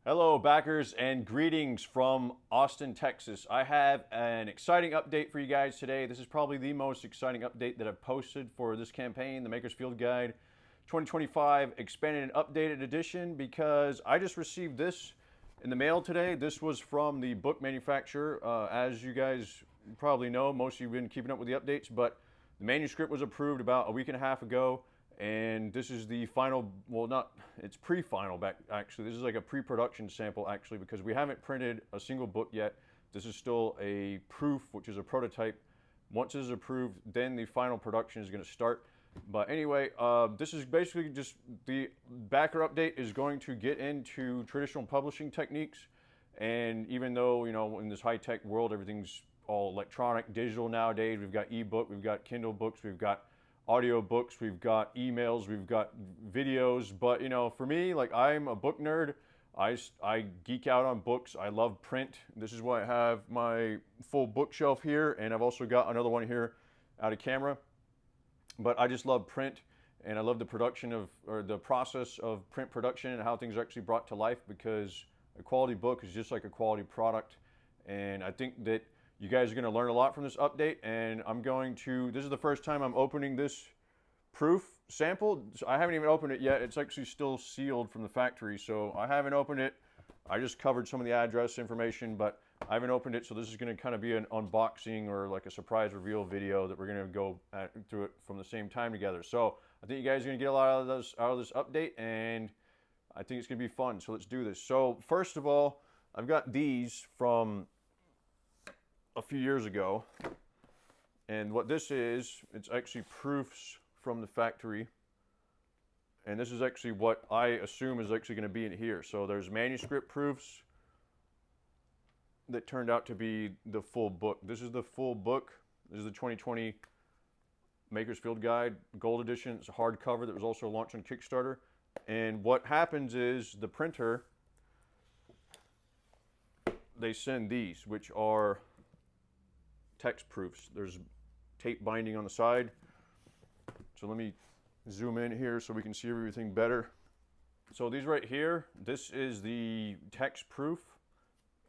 Hello, backers, and greetings from Austin, Texas. I have an exciting update for you guys today. This is probably the most exciting update that I've posted for this campaign, the Maker's Field Guide 2025 Expanded and Updated Edition, because I just received this in the mail today. This was from the book manufacturer. As you guys probably know, most of you have been keeping up with the updates, but the manuscript was approved about a week and a half ago. And this is the final, well, it's pre-final back, actually. This is like a pre-production sample, actually, because we haven't printed a single book yet. This is still a proof, which is a prototype. Once it is approved, then the final production is going to start. But anyway, this is basically just the backer update is going to get into traditional publishing techniques. And even though, you know, in this high-tech world, everything's all electronic, digital nowadays, we've got ebook, we've got Kindle books, we've got audio books, we've got emails, we've got videos, but you know, for me, like, I'm a book nerd. I geek out on books. I love print. This is why I have my full bookshelf here, and I've also got another one here out of camera. But I just love print, and I love the production of, or the process of print production and how things are actually brought to life, because a quality book is just like a quality product. And I think that you guys are going to learn a lot from this update, and this is the first time I'm opening this proof sample. So I haven't even opened it yet. It's actually still sealed from the factory, so I haven't opened it. I just covered some of the address information, but I haven't opened it, so this is going to kind of be an unboxing or like a surprise reveal video that we're going to go through it from the same time together. So I think you guys are going to get a lot out of this update, and I think it's going to be fun, so let's do this. So first of all, I've got these from a few years ago, and what this is, it's actually proofs from the factory, and this is actually what I assume is actually going to be in here. So there's manuscript proofs that turned out to be the full book. This is the full book. This is the 2020 Maker's Field Guide Gold Edition. It's a hardcover that was also launched on Kickstarter. And what happens is the printer, they send these, which are text proofs. There's tape binding on the side. So let me zoom in here so we can see everything better. So these right here, this is the text proof,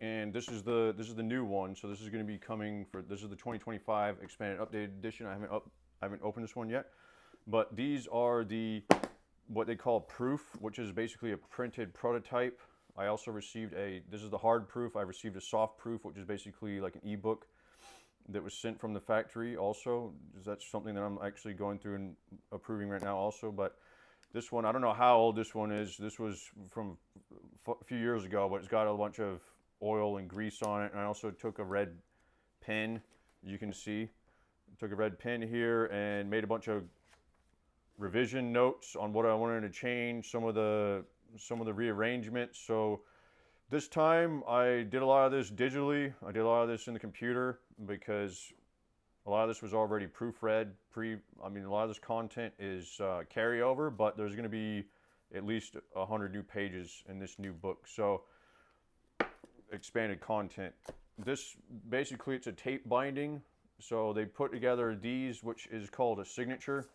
and this is the new one. So this is going to be coming this is the 2025 expanded updated edition. I haven't opened this one yet, but these are what they call proof, which is basically a printed prototype. I also received this is the hard proof. I received a soft proof, which is basically like an ebook that was sent from the factory also. That's something that I'm actually going through and approving right now also. But this one, I don't know how old this one is. This was from a few years ago, but it's got a bunch of oil and grease on it. And I also took a red pen, you can see. Took a red pen here and made a bunch of revision notes on what I wanted to change, some of the rearrangements. So this time I did a lot of this digitally. I did a lot of this in the computer because a lot of this was already proofread. A lot of this content is carryover, but there's going to be at least 100 new pages in this new book. So expanded content. This basically, it's a tape binding. So they put together these, which is called a signature.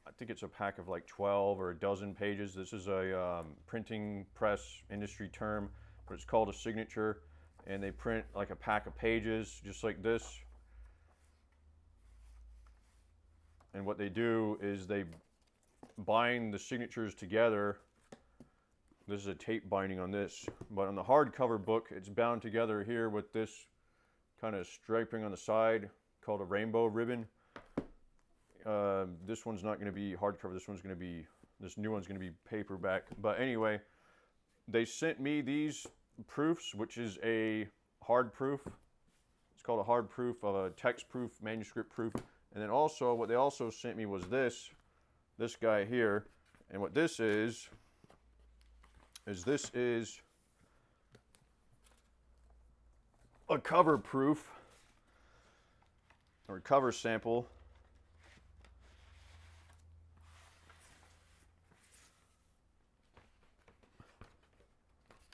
I think it's a pack of like 12 or a dozen pages. This is a printing press industry term, but it's called a signature. And they print like a pack of pages, just like this. And what they do is they bind the signatures together. This is a tape binding on this. But on the hardcover book, it's bound together here with this kind of striping on the side called a rainbow ribbon. This one's not going to be hardcover. This new one's going to be paperback. But anyway, they sent me these proofs, which is a hard proof. It's called a hard proof of a text proof, manuscript proof. And then also, what they also sent me was this guy here. And what this is a cover proof or cover sample.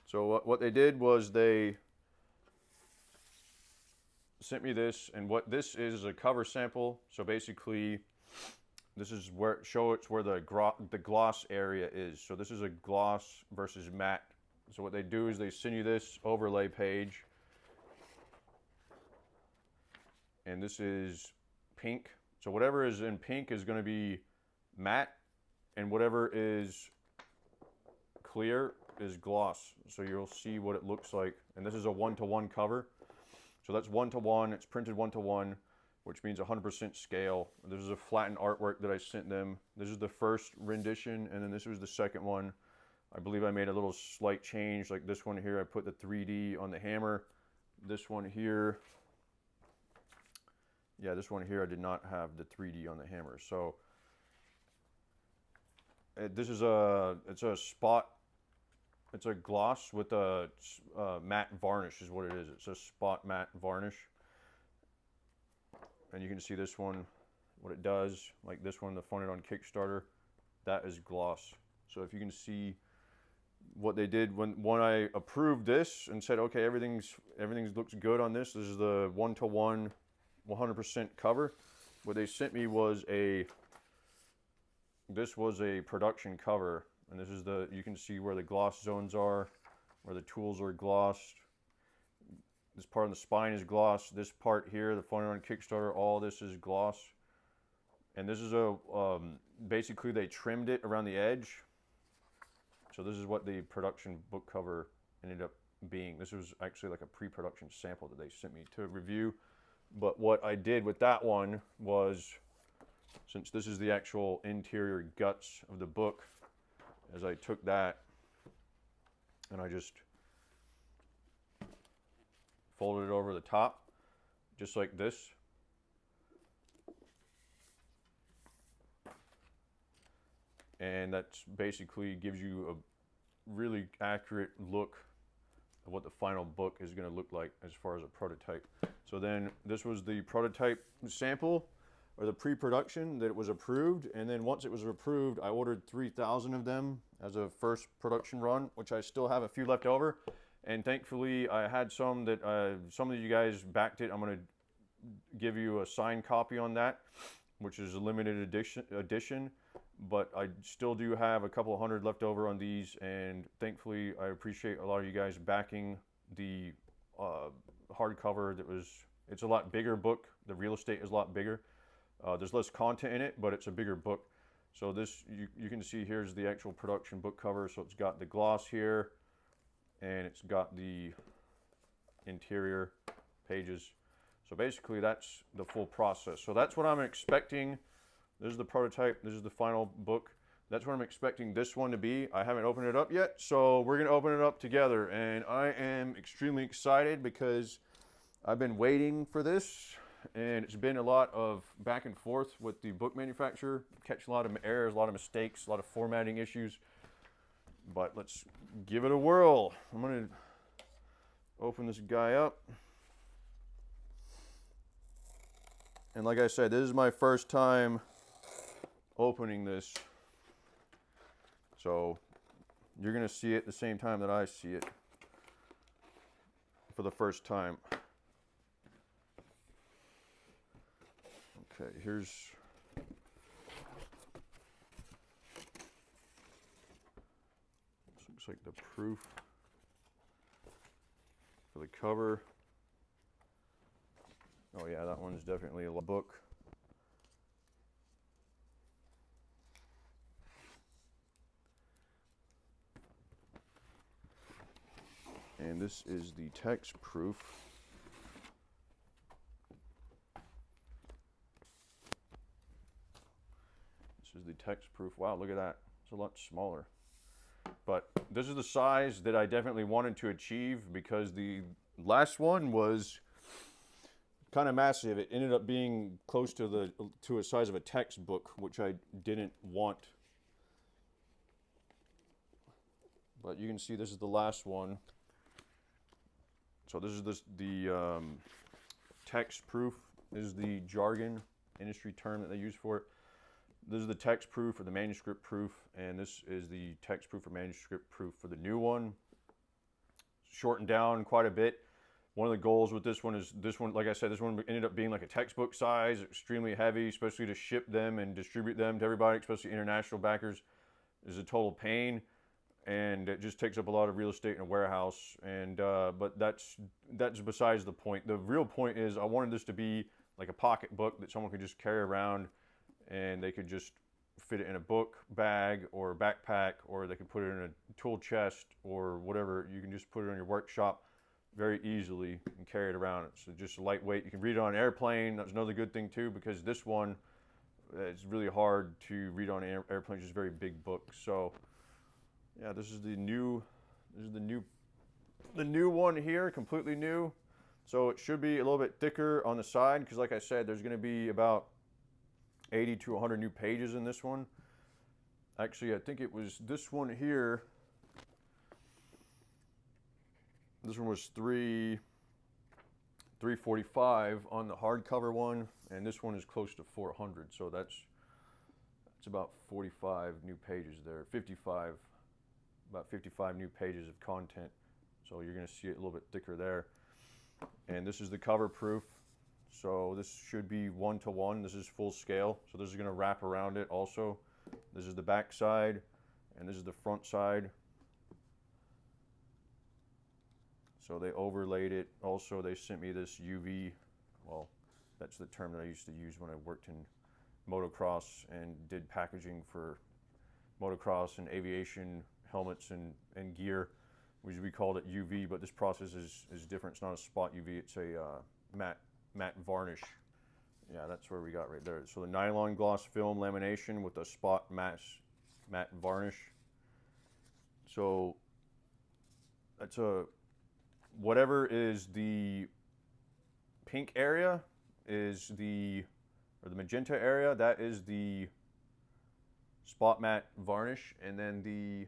So what they did was they sent me this, and what this is a cover sample. So basically, this is where it's where the gloss area is. So this is a gloss versus matte. So what they do is they send you this overlay page, and this is pink. So whatever is in pink is going to be matte, and whatever is clear is gloss. So you'll see what it looks like. And this is a 1-to-1 cover. So that's 1-to-1. It's printed 1-to-1, which means 100% scale. This is a flattened artwork that I sent them. This is the first rendition, and then this was the second one. I believe I made a little slight change, like this one here. I put the 3D on the hammer. This one here, yeah, this one here I did not have the 3D on the hammer. So this is it's a spot. It's a gloss with a matte varnish is what it is. It's a spot matte varnish. And you can see this one, what it does. Like this one, the funded on Kickstarter, that is gloss. So if you can see what they did when I approved this and said, okay, everything looks good on this. This is the 1-to-1, 100% cover. What they sent me was this was a production cover. And this is you can see where the gloss zones are, where the tools are glossed. This part on the spine is gloss. This part here, the funded on Kickstarter, all this is gloss. And this is basically they trimmed it around the edge. So this is what the production book cover ended up being. This was actually like a pre-production sample that they sent me to review. But what I did with that one was, since this is the actual interior guts of the book, as I took that and I just folded it over the top, just like this. And that basically gives you a really accurate look of what the final book is going to look like as far as a prototype. So then this was the prototype sample, or the pre-production that it was approved, and then once it was approved, I ordered 3,000 of them as a first production run, which I still have a few left over. And thankfully, I had some that some of you guys backed it. I'm going to give you a signed copy on that, which is a limited edition. But I still do have a couple of hundred left over on these, and thankfully, I appreciate a lot of you guys backing the hardcover. It's a lot bigger book. The real estate is a lot bigger. There's less content in it, but it's a bigger book. So this, you can see here's the actual production book cover. So it's got the gloss here, and it's got the interior pages. So basically that's the full process. So that's what I'm expecting. This is the prototype. This is the final book. That's what I'm expecting this one to be. I haven't opened it up yet, so we're gonna open it up together. And I am extremely excited because I've been waiting for this. And it's been a lot of back and forth with the book manufacturer. Catch a lot of errors, a lot of mistakes, a lot of formatting issues. But let's give it a whirl. I'm going to open this guy up. And like I said, this is my first time opening this. So you're going to see it at the same time that I see it for the first time. Okay, here's this looks like the proof for the cover. Oh yeah, that one's definitely a book. And this is the text proof. This is the text proof. Wow, look at that. It's a lot smaller. But this is the size that I definitely wanted to achieve, because the last one was kind of massive. It ended up being close to a size of a textbook, which I didn't want. But you can see this is the last one. So this is the text proof. This is the jargon, industry term that they use for it. This is the text proof or the manuscript proof, and this is the text proof or manuscript proof for the new one. Shortened down quite a bit, One of the goals with this one is, like I said, this one ended up being like a textbook size, extremely heavy, especially to ship them and distribute them to everybody, especially international backers, is a total pain. And it just takes up a lot of real estate in a warehouse. And but that's besides the point. The real point is I wanted this to be like a pocket book that someone could just carry around, and they could just fit it in a book bag or backpack, or they could put it in a tool chest or whatever. You can just put it in your workshop very easily and carry it around. It's just lightweight. You can read it on an airplane. That's another good thing too, because this one, it's really hard to read on an airplane. It's just a very big book. So yeah, this is the new one here, completely new. So it should be a little bit thicker on the side, because like I said, there's going to be about 80 to 100 new pages in this one. Actually, I think it was this one here. This one was 345 on the hardcover one, and this one is close to 400. So that's about 45 new pages there. 55, about 55 new pages of content. So you're going to see it a little bit thicker there. And this is the cover proof. So this should be 1-to-1. This is full scale. So this is going to wrap around it also. This is the back side, and this is the front side. So they overlaid it. Also, they sent me this UV, well, that's the term that I used to use when I worked in motocross and did packaging for motocross and aviation helmets and gear. We called it UV, but this process is different. It's not a spot UV, it's a matte varnish. Yeah, that's where we got right there. So the nylon gloss film lamination with a spot matte varnish. So that's whatever is the pink area is the magenta area, that is the spot matte varnish, and then the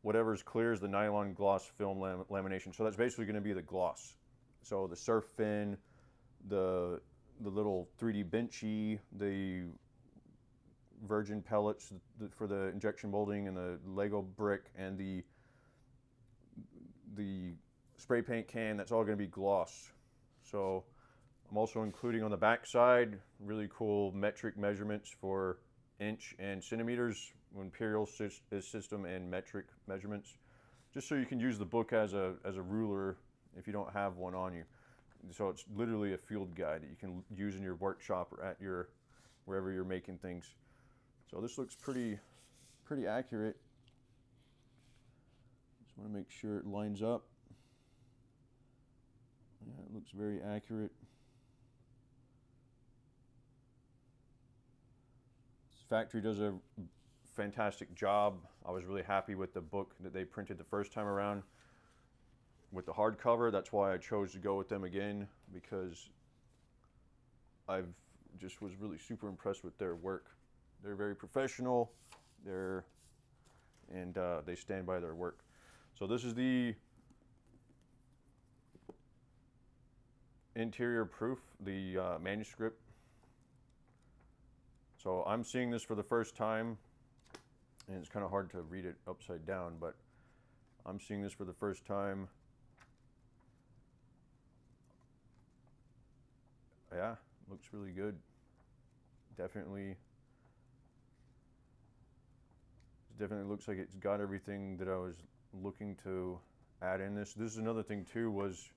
whatever's clear is the nylon gloss film lamination. So that's basically going to be the gloss. So the surf fin, the little 3D benchy, the virgin pellets for the injection molding, and the Lego brick, and the spray paint can, that's all going to be gloss. So I'm also including on the back side really cool metric measurements for inch and centimeters, imperial system and metric measurements, just so you can use the book as a ruler if you don't have one on you. So it's literally a field guide that you can use in your workshop or at wherever you're making things. So this looks pretty accurate. Just want to make sure it lines up. Yeah, it looks very accurate. This factory does a fantastic job. I was really happy with the book that they printed the first time around with the hardcover. That's why I chose to go with them again, because I just was really super impressed with their work. They're very professional. They stand by their work. So this is the interior proof, the manuscript. So I'm seeing this for the first time, and it's kind of hard to read it upside down, but I'm seeing this for the first time. Yeah, looks really good. Definitely looks like it's got everything that I was looking to add in this. This is another thing too, was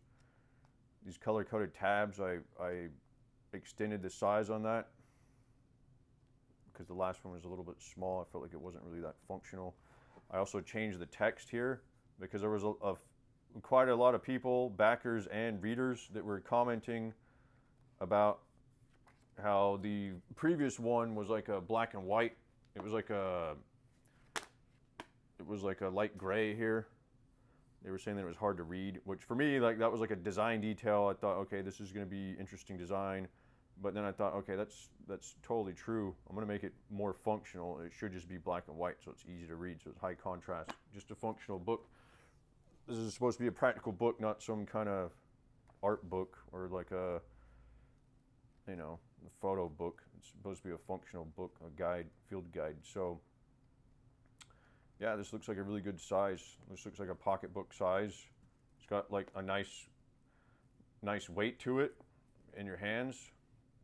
these color-coded tabs. I extended the size on that because the last one was a little bit small. I felt like it wasn't really that functional. I also changed the text here because there was quite a lot of people, backers and readers, that were commenting about how the previous one was like a black and white. It was like a light gray here. They were saying that it was hard to read, which for me, like, that was like a design detail. I thought, okay, this is going to be interesting design. But then I thought, okay, that's totally true. I'm going to make it more functional. It should just be black and white, so it's easy to read, so it's high contrast. Just a functional book. This is supposed to be a practical book, not some kind of art book or like a photo book. It's supposed to be a functional book, a guide, field guide. So yeah, this looks like a really good size. This looks like a pocketbook size. It's got like a nice weight to it in your hands.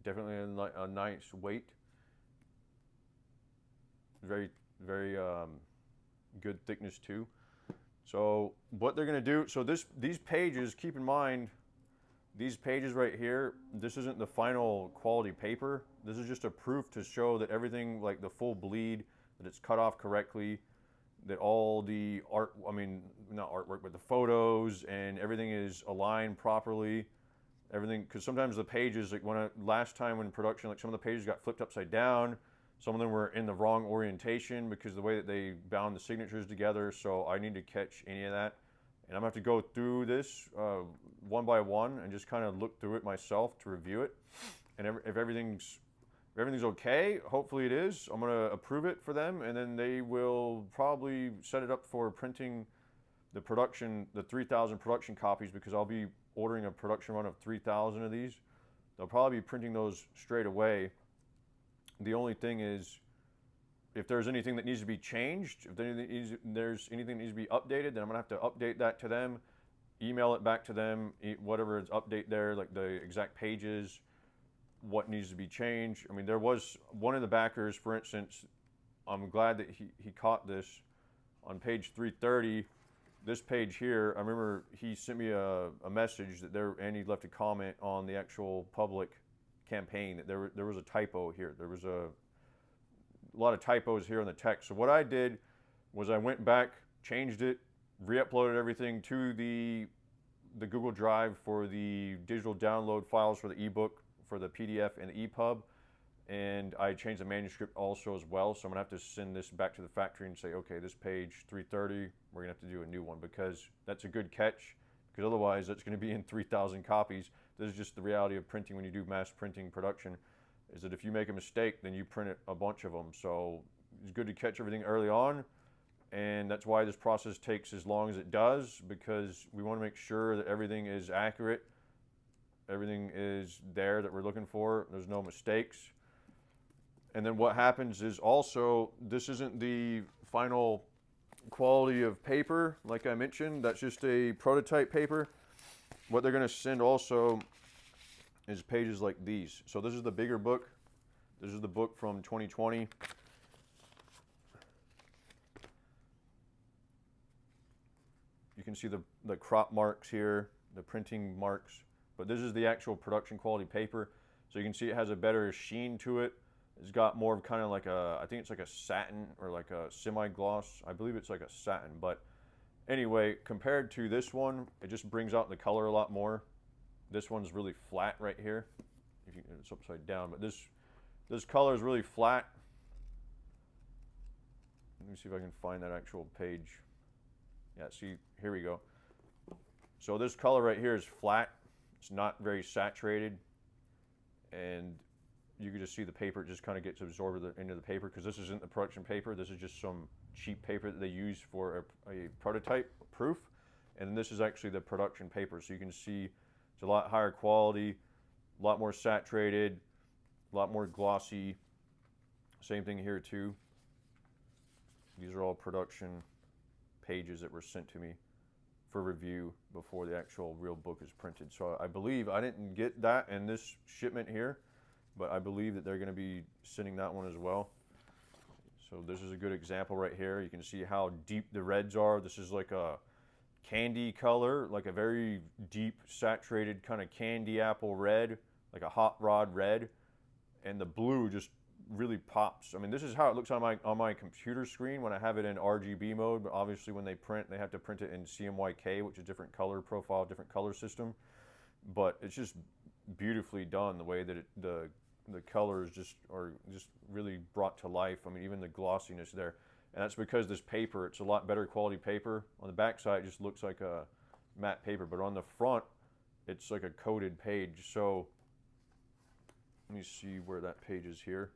Definitely a nice weight. Very good thickness too. So what they're going to do, so these pages, keep in mind, these pages right here, this isn't the final quality paper. This is just a proof to show that everything, like the full bleed, that it's cut off correctly, that all the art, I mean, not artwork, but the photos and everything is aligned properly. Everything, because sometimes the pages, like last time in production, like some of the pages got flipped upside down. Some of them were in the wrong orientation because of the way that they bound the signatures together. So I need to catch any of that. And I'm going to have to go through this one by one and just kind of look through it myself to review it. And if everything's okay, hopefully it is, I'm going to approve it for them. And then they will probably set it up for printing the 3,000 production copies, because I'll be ordering a production run of 3,000 of these. They'll probably be printing those straight away. The only thing is, if there's anything that needs to be changed, if there's anything that needs to be updated, then I'm going to have to update that to them, email it back to them, whatever is update there, like the exact pages, what needs to be changed. I mean, there was one of the backers, for instance, I'm glad that he caught this on page 330. This page here, I remember he sent me a message and he left a comment on the actual public campaign that there was a typo here. There was a lot of typos here in the text. So what I did was I went back, changed it, re-uploaded everything to the Google Drive for the digital download files for the ebook, for the PDF and the EPUB, and I changed the manuscript also as well. So I'm gonna have to send this back to the factory and say, okay, this page 330, we're gonna have to do a new one, because that's a good catch, because otherwise that's gonna be in 3,000 copies. This is just the reality of printing when you do mass printing production, is that if you make a mistake, then you print a bunch of them. So it's good to catch everything early on, and that's why this process takes as long as it does, because we want to make sure that everything is accurate, everything is there that we're looking for, there's no mistakes. And then what happens is also, this isn't the final quality of paper, like I mentioned, that's just a prototype paper. What they're going to send also is pages like these. So this is the bigger book. This is the book from 2020. You can see the crop marks here, the printing marks, but this is the actual production quality paper. So you can see it has a better sheen to it. It's got more of kind of like I think it's like a satin or like a semi-gloss. I believe it's like a satin, but anyway, compared to this one, it just brings out the color a lot more. This one's really flat right here. It's upside down, but this color is really flat. Let me see if I can find that actual page. Yeah, see, here we go. So this color right here is flat. It's not very saturated, and you can just see the paper just kind of gets absorbed into the paper, because this isn't the production paper. This is just some cheap paper that they use for a prototype proof, and this is actually the production paper. So you can see it's a lot higher quality, a lot more saturated, a lot more glossy. Same thing here too. These are all production pages that were sent to me for review before the actual real book is printed. So I believe I didn't get that in this shipment here, but I believe that they're going to be sending that one as well. So this is a good example right here. You can see how deep the reds are. This is like a candy color, like a very deep saturated kind of candy apple red, like a hot rod red, and the blue just really pops. I mean, this is how it looks on my computer screen when I have it in RGB mode, but obviously when they print, they have to print it in CMYK, which is different color profile, different color system. But it's just beautifully done, the way that the colors are just really brought to life. I mean, even the glossiness there. And that's because this paper, it's a lot better quality paper. On the back side, it just looks like a matte paper, but on the front, it's like a coated page. So let me see where that page is here.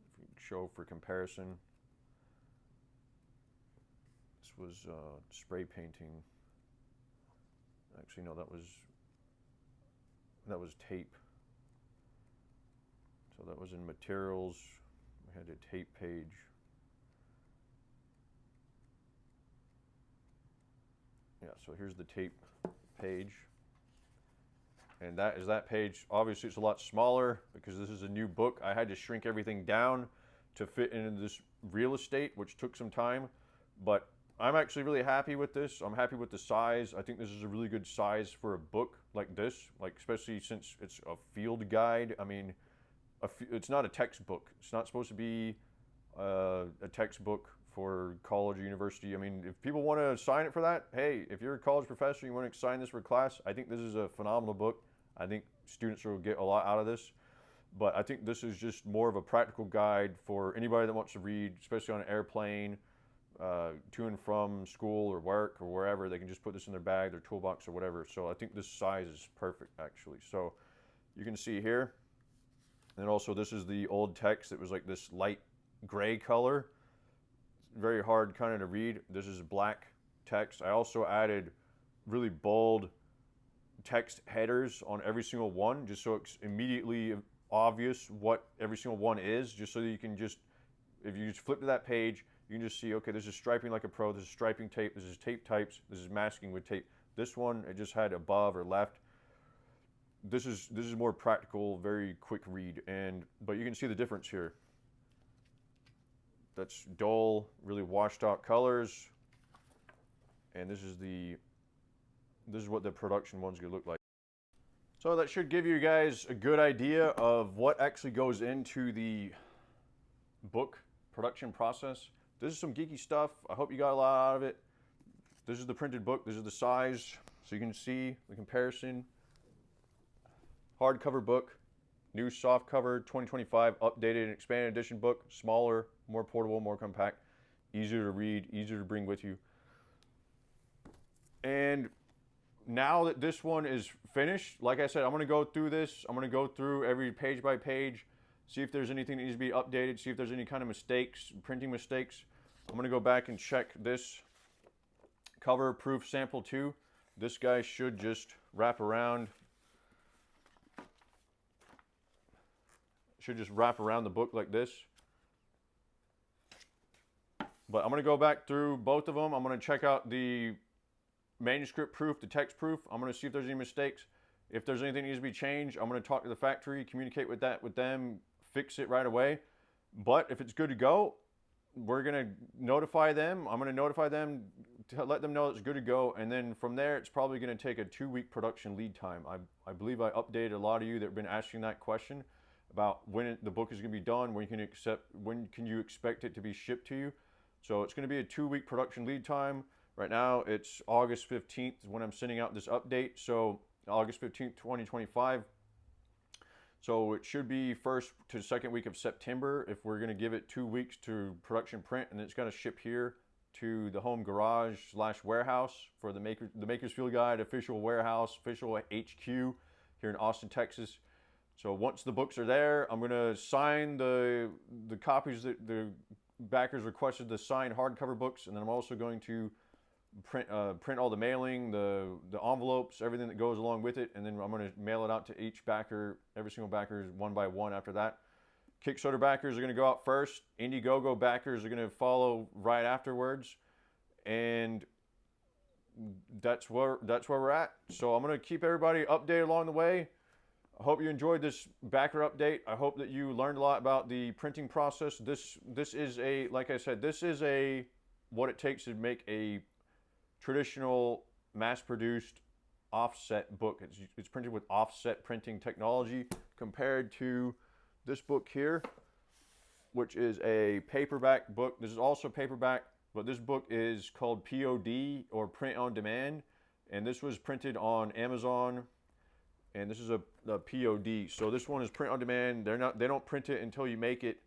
If we can show for comparison. This was spray painting. Actually, no, that was tape. So that was in materials. We had a tape page. Yeah, so here's the tape page. And that is that page. Obviously, it's a lot smaller because this is a new book. I had to shrink everything down to fit into this real estate, which took some time. But I'm actually really happy with this. I'm happy with the size. I think this is a really good size for a book like this, like especially since it's a field guide. I mean, it's not a textbook. It's not supposed to be a textbook for college or university. I mean, if people want to sign it for that, hey, if you're a college professor, you want to sign this for class, I think this is a phenomenal book. I think students will get a lot out of this. But I think this is just more of a practical guide for anybody that wants to read, especially on an airplane, to and from school or work or wherever. They can just put this in their bag, their toolbox, or whatever. So I think this size is perfect, actually. So you can see here. And also, this is the old text. It was like this light gray color. It's very hard kind of to read. This is black text. I also added really bold text headers on every single one, just so it's immediately obvious what every single one is, just so that you can just, if you just flip to that page, you can just see, okay, this is striping like a pro, this is striping tape, this is tape types, this is masking with tape. This one, it just had above or left. This is more practical, very quick read, but you can see the difference here. That's dull, really washed out colors, and this is what the production one's gonna look like. So that should give you guys a good idea of what actually goes into the book production process. This is some geeky stuff. I hope you got a lot out of it. This is the printed book. This is the size, so you can see the comparison. Hardcover book, new soft cover, 2025 updated and expanded edition book. Smaller, more portable, more compact, easier to read, easier to bring with you. And now that this one is finished, like I said, I'm going to go through this. I'm going to go through every page by page, see if there's anything that needs to be updated, see if there's any kind of mistakes, printing mistakes. I'm going to go back and check this cover proof sample 2. This guy should just wrap around. Should just wrap around the book like this. But I'm going to go back through both of them. I'm going to check out the manuscript proof, the text proof. I'm going to see if there's any mistakes. If there's anything that needs to be changed, I'm going to talk to the factory, communicate with them, fix it right away. But if it's good to go, we're going to notify them. I'm going to notify them to let them know it's good to go. And then from there, it's probably going to take a 2-week production lead time. I believe I updated a lot of you that have been asking that question about when the book is going to be done, when can you expect it to be shipped to you. So it's going to be a 2-week production lead time. Right now, it's August 15th when I'm sending out this update. So August 15th, 2025. So it should be 1st to 2nd week of September if we're going to give it 2 weeks to production print, and it's going to ship here to the home garage / warehouse for the Maker's Field Guide official warehouse, official HQ here in Austin, Texas. So once the books are there, I'm going to sign the copies that the backers requested, the signed hardcover books, and then I'm also going to print all the mailing, the envelopes, everything that goes along with it, and then I'm going to mail it out to each backer, every single backer, one by one after that. Kickstarter backers are going to go out first. Indiegogo backers are going to follow right afterwards, and that's where we're at. So I'm going to keep everybody updated along the way. I hope you enjoyed this backer update. I hope that you learned a lot about the printing process. This is like I said, this is what it takes to make a traditional mass-produced offset book. It's printed with offset printing technology compared to this book here, which is a paperback book. This is also paperback, but this book is called POD, or print on demand, and this was printed on Amazon, and this is a POD. So this one is print on demand. They don't print it until you make it,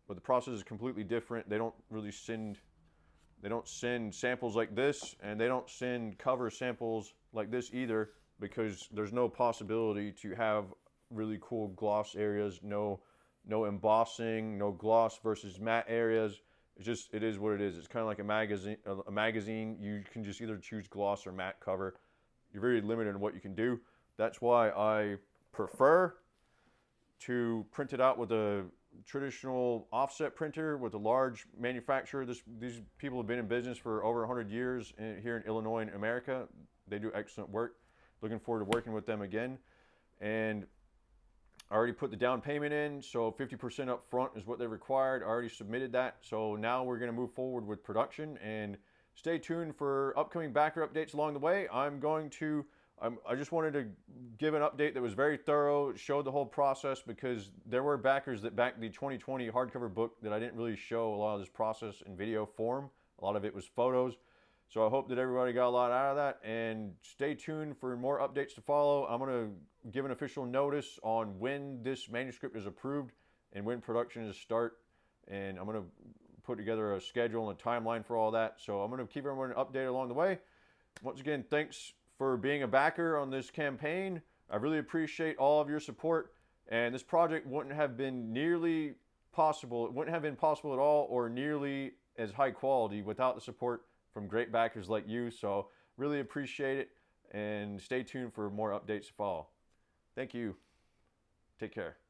but the process is completely different. They don't send samples like this, and they don't send cover samples like this either, because there's no possibility to have really cool gloss areas, no embossing, no gloss versus matte areas. It is what it is. It's kind of like a magazine. You can just either choose gloss or matte cover. You're very limited in what you can do. That's why I prefer to print it out with a traditional offset printer with a large manufacturer. These people have been in business for over 100 years here in Illinois and America. They do excellent work. looking forward to working with them again. And I already put the down payment in, so 50% up front is what they required. I already submitted that, so now we're going to move forward with production, and stay tuned for upcoming backer updates along the way. I just wanted to give an update that was very thorough, showed the whole process, because there were backers that backed the 2020 hardcover book that I didn't really show a lot of this process in video form. A lot of it was photos. So I hope that everybody got a lot out of that, and stay tuned for more updates to follow. I'm going to give an official notice on when this manuscript is approved and when production is start, and I'm going to put together a schedule and a timeline for all that. So I'm going to keep everyone updated along the way. Once again, thanks for being a backer on this campaign. I really appreciate all of your support, and this project wouldn't have been nearly possible. It wouldn't have been possible at all or nearly as high quality without the support from great backers like you. So really appreciate it, and stay tuned for more updates to follow. Thank you. Take care.